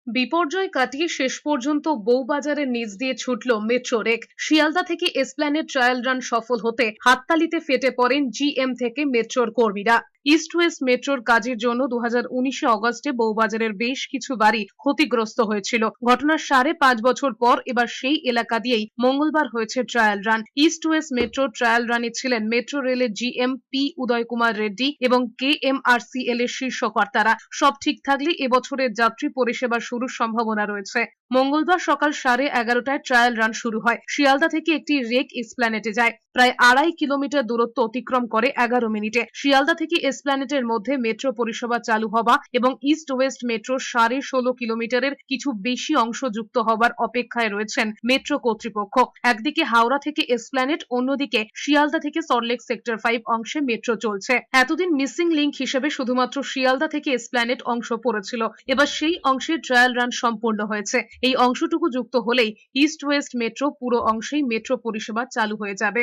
বিপর্যয় কাটিয়ে শেষ পর্যন্ত বউবাজারের নিচ দিয়ে ছুটল মেট্রো রেক। শিয়ালদা থেকে এসপ্ল্যানেড ট্রায়াল রান সফল হতে হাততালিতে ফেটে পড়েন জিএম থেকে মেট্রোর কর্মীরা। ইস্ট ওয়েস্ট মেট্রোর কাজের জন্য 2019 অগস্টে বউবাজারের বেশ কিছু বাড়ি ক্ষতিগ্রস্ত হয়েছিল। ঘটনার 5.5 বছর পর এবার সেই এলাকা দিয়েই মঙ্গলবার হয়েছে ট্রায়াল রান। ইস্ট ওয়েস্ট মেট্রোর ট্রায়াল রানে ছিলেন মেট্রো রেলের জিএম পি উদয় কুমার রেড্ডি এবং কেএমআরসিএল এর শীর্ষ কর্তারা। সব ঠিক থাকলে এবছরের যাত্রী পরিষেবা শুরুর সম্ভাবনা রয়েছে। মঙ্গলবার সকাল 11:30টায় ট্রায়াল রান শুরু হয়। শিয়ালদা থেকে একটি রেক এসপ্ল্যানেডে যায়। প্রায় 2.5 কিলোমিটার দূরত্ব অতিক্রম করে 11 মিনিটে। শিয়ালদা থেকে এসপ্ল্যানেডের মধ্যে মেট্রো পরিষেবা চালু হওয়া এবং ইস্ট ওয়েস্ট মেট্রোর 16.5 কিলোমিটারের কিছু বেশি অংশ যুক্ত হবার অপেক্ষায় রয়েছেন মেট্রো কর্তৃপক্ষ। একদিকে হাওড়া থেকে এসপ্ল্যানেড, অন্যদিকে শিয়ালদা থেকে সল্টলেক সেক্টর 5 অংশে মেট্রো চলছে। এতদিন মিসিং লিংক হিসেবে শুধুমাত্র শিয়ালদা থেকে এসপ্ল্যানেড অংশ পড়েছিল। এবার সেই অংশের ট্রায়াল রান সম্পূর্ণ হয়েছে। এই অংশটুকু যুক্ত হলেই ইস্ট ওয়েস্ট মেট্রো পুরো অংশেই মেট্রো পরিষেবা চালু হয়ে যাবে।